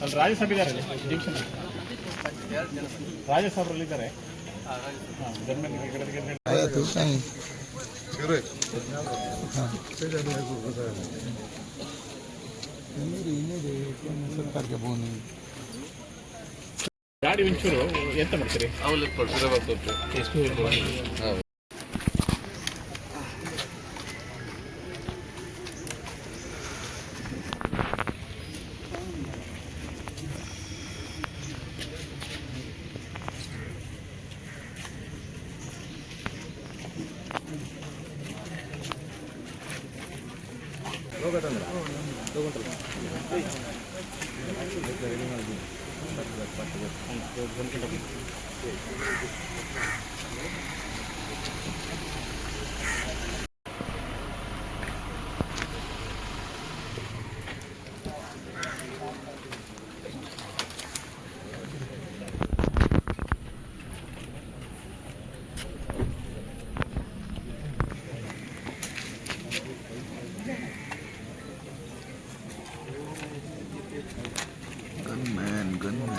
ಅಲ್ಲಿ ರಾಜ್ಯಸಭೆ ಇದ್ದಾರೆ ರಾಜ್ಯಸಭೆಯಲ್ಲಿ ಇದ್ದಾರೆ. ಗಾಡಿ ಒಂಚೂರು ಎಂತ ಮಾಡ್ತೀರಿ? ಎಷ್ಟು gunman.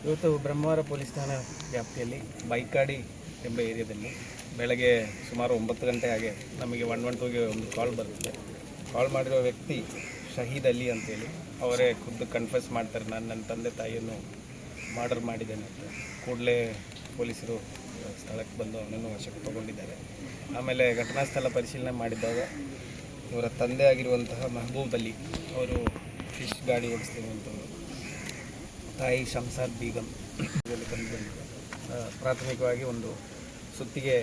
ಇವತ್ತು ಬ್ರಹ್ಮವರ ಪೊಲೀಸ್ ಠಾಣಾ ವ್ಯಾಪ್ತಿಯಲ್ಲಿ ಬೈಕಾಡಿ ಎಂಬ ಏರಿಯಾದಲ್ಲಿ ಬೆಳಗ್ಗೆ ಸುಮಾರು 9 ಗಂಟೆ ಹಾಗೆ ನಮಗೆ 112ಗೆ ಒಂದು ಕಾಲ್ ಬರುತ್ತೆ. ಕಾಲ್ ಮಾಡಿರೋ ವ್ಯಕ್ತಿ ಶಹೀದ್ ಅಲಿ ಅಂತೇಳಿ ಅವರೇ ಖುದ್ದು ಕನ್ಫೆಸ್ ಮಾಡ್ತಾರೆ, ನಾನು ನನ್ನ ತಂದೆ ತಾಯಿಯನ್ನು ಮರ್ಡರ್ ಮಾಡಿದ್ದೇನೆ ಅಂತ. ಕೂಡಲೇ ಪೊಲೀಸರು ಸ್ಥಳಕ್ಕೆ ಬಂದು ಅವನನ್ನು ವಶಕ್ಕೆ ತಗೊಂಡಿದ್ದಾರೆ. ಆಮೇಲೆ ಘಟನಾ ಸ್ಥಳ ಪರಿಶೀಲನೆ ಮಾಡಿದಾಗ ಇವರ ತಂದೆ ಆಗಿರುವಂತಹ ಮೆಹಬೂಬ್ ಅಲಿ ಅವರು ಫಿಶ್ ಗಾಡಿ ಓಡಿಸ್ತಿರುವಂಥವ್ರು, ತಾಯಿ ಶಂಸಾದ್ ಬೇಗಂ ಕಂಡು ಬಂದಿದೆ. ಪ್ರಾಥಮಿಕವಾಗಿ ಒಂದು ಸುತ್ತಿಗೆ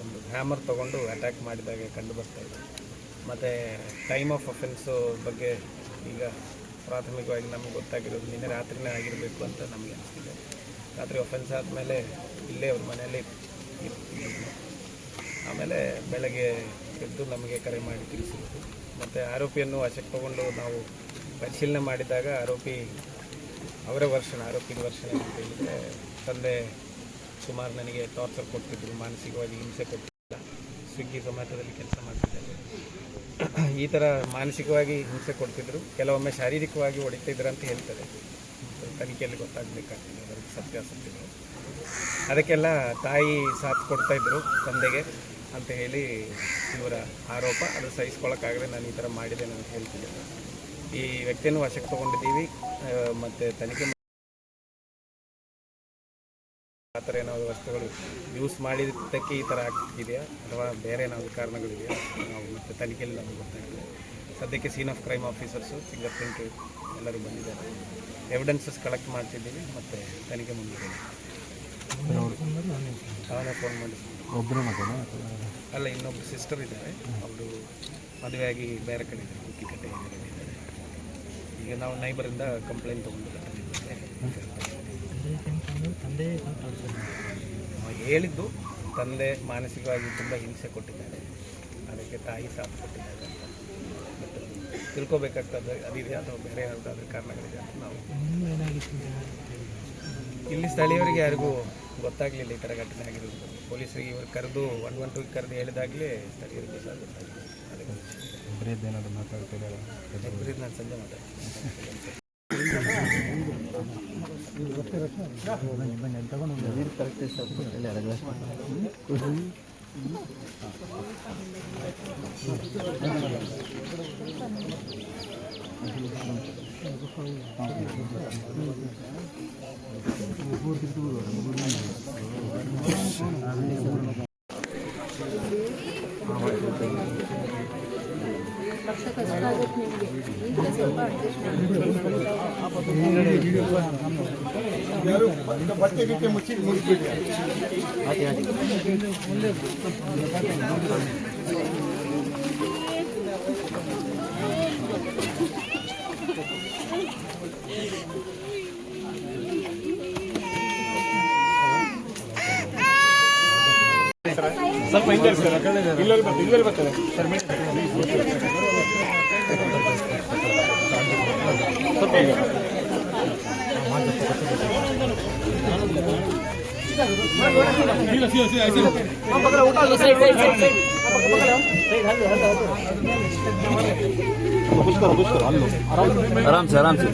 ಒಂದು ಹ್ಯಾಮರ್ ತೊಗೊಂಡು ಅಟ್ಯಾಕ್ ಮಾಡಿದಾಗ ಕಂಡು ಬರ್ತಾಯಿದೆ. ಮತ್ತು ಟೈಮ್ ಆಫ್ ಅಫೆನ್ಸು ಬಗ್ಗೆ ಈಗ ಪ್ರಾಥಮಿಕವಾಗಿ ನಮಗೆ ಗೊತ್ತಾಗಿರೋದು ನಿನ್ನೆ ರಾತ್ರಿನೇ ಆಗಿರಬೇಕು ಅಂತ ನಮಗೆ ಅನಿಸ್ತಿದೆ. ರಾತ್ರಿ ಅಫೆನ್ಸ್ ಆದಮೇಲೆ ಇಲ್ಲೇ ಅವ್ರ ಮನೆಯಲ್ಲಿ ಇರ್ತಿದ್ರು. ಆಮೇಲೆ ಬೆಳಗ್ಗೆ ಎದ್ದು ನಮಗೆ ಕರೆ ಮಾಡಿ ತಿಳಿಸಿರೋದು. ಮತ್ತು ಆರೋಪಿಯನ್ನು ವಶಕ್ಕೆ ತಗೊಂಡು ನಾವು ಪರಿಶೀಲನೆ ಮಾಡಿದಾಗ ಆರೋಪಿನ ವರ್ಷನ ಅಂತ ಹೇಳಿದರೆ, ತಂದೆ ಸುಮಾರು ನನಗೆ ಟಾರ್ಚರ್ ಕೊಡ್ತಿದ್ರು, ಮಾನಸಿಕವಾಗಿ ಹಿಂಸೆ ಕೊಡ್ತಿಲ್ಲ, ಸ್ವಿಗ್ಗಿ ಝೊಮ್ಯಾಟೋದಲ್ಲಿ ಕೆಲಸ ಮಾಡ್ತಿದ್ದಾರೆ, ಈ ಥರ ಮಾನಸಿಕವಾಗಿ ಹಿಂಸೆ ಕೊಡ್ತಿದ್ರು, ಕೆಲವೊಮ್ಮೆ ಶಾರೀರಿಕವಾಗಿ ಹೊಡಿತಿದ್ರು ಅಂತ ಹೇಳ್ತಾರೆ. ತನಿಖೆಯಲ್ಲಿ ಗೊತ್ತಾಗಬೇಕಾಗ್ತದೆ ಅದರ ಸತ್ಯಾಸತ್ಯಗಳು. ಅದಕ್ಕೆಲ್ಲ ತಾಯಿ ಸಾಥ್ ಕೊಡ್ತಾಯಿದ್ರು ತಂದೆಗೆ ಅಂತ ಹೇಳಿ ಇವರ ಆರೋಪ. ಅದು ಸಹಿಸ್ಕೊಳ್ಳೋಕ್ಕಾಗದೆ ನಾನು ಈ ಥರ ಮಾಡಿದ್ದೇನೆ ಅಂತ ಹೇಳ್ತಿದ್ದೆ. ಈ ವ್ಯಕ್ತಿಯನ್ನು ವಶಕ್ಕೆ ತೊಗೊಂಡಿದ್ದೀವಿ. ಮತ್ತು ತನಿಖೆ ಆ ಥರ ಏನಾದರೂ ವಸ್ತುಗಳು ಯೂಸ್ ಮಾಡಿದ್ದಕ್ಕೆ ಈ ಥರ ಆಗ್ತಿದೆಯಾ ಅಥವಾ ಬೇರೆ ಏನಾದರೂ ಕಾರಣಗಳಿದೆಯಾ ನಾವು ಮತ್ತು ತನಿಖೆಯಲ್ಲಿ ನಮಗೆ ಗೊತ್ತಾಗ್ತದೆ. ಸದ್ಯಕ್ಕೆ scene of crime officers, finger print ಎಲ್ಲರೂ ಬಂದಿದ್ದಾರೆ. ಎವಿಡೆನ್ಸಸ್ ಕಲೆಕ್ಟ್ ಮಾಡ್ತಿದ್ದೀವಿ ಮತ್ತು ತನಿಖೆ ಮುಂದಿದ್ದೇವೆ. ಅವನೇ ಫೋನ್ ಮಾಡಿ ಅಲ್ಲ, ಇನ್ನೊಬ್ಬರು ಸಿಸ್ಟರ್ ಇದ್ದಾರೆ, ಅವರು ಮದುವೆಯಾಗಿ ಬೇರೆ ಕಡೆ ಇದ್ದಾರೆ, ಕುಕ್ಕಿಕಟ್ಟೆ ಇದ್ದಾರೆ. ಈಗ ನಾವು ನೈಬರಿಂದ ಕಂಪ್ಲೇಂಟ್ ತೊಗೊಂಡಿದ್ದಾರೆ. ಹೇಳಿದ್ದು ತಂದೆ ಮಾನಸಿಕವಾಗಿ ತುಂಬ ಹಿಂಸೆ ಕೊಟ್ಟಿದ್ದಾರೆ, ಅದಕ್ಕೆ ತಾಯಿ ಸಾಥ್ ಕೊಟ್ಟಿದ್ದಾರೆ ಅಂತ. ಬಟ್ ತಿಳ್ಕೊಬೇಕಾಗ್ತದೆ ಅದಿದೆಯಾ ಅಥವಾ ಬೇರೆ ಯಾವುದಾದ್ರೂ ಕಾರಣಗಳಿದೆ ಅಂತ. ನಾವು ಇಲ್ಲಿ ಸ್ಥಳೀಯರಿಗೆ ಯಾರಿಗೂ ಗೊತ್ತಾಗಲಿಲ್ಲ ಈ ಥರ ಘಟನೆ ಆಗಿರೋದು. ಪೊಲೀಸರಿಗೆ ಇವರು ಕರೆದು 112 ಕರೆದು ಹೇಳಿದಾಗಲೇ ಸ್ಥಳೀಯರಿಗೆ ಸಹ ಗೊತ್ತಾಗಿಲ್ಲ. ಅದಕ್ಕೆ ನಾನು ಸಂಜೆ ಮಾತಾಡ್ತೀನಿ. ವರ್ಷ ಕಷ್ಟ ಆಗುತ್ತೆ ನಿಮಗೆ ಈಗಲೇ ಸ್ವಲ್ಪ ಸ್ವಲ್ಪ ಹಿಂದೆ ಸರ್ ಇಲ್ಲಲ್ಲಿ ಬರ್ತದೆ ಸರ್ ಸ್ವಲ್ಪ ಹಿಂದೆ. आराम से आराम से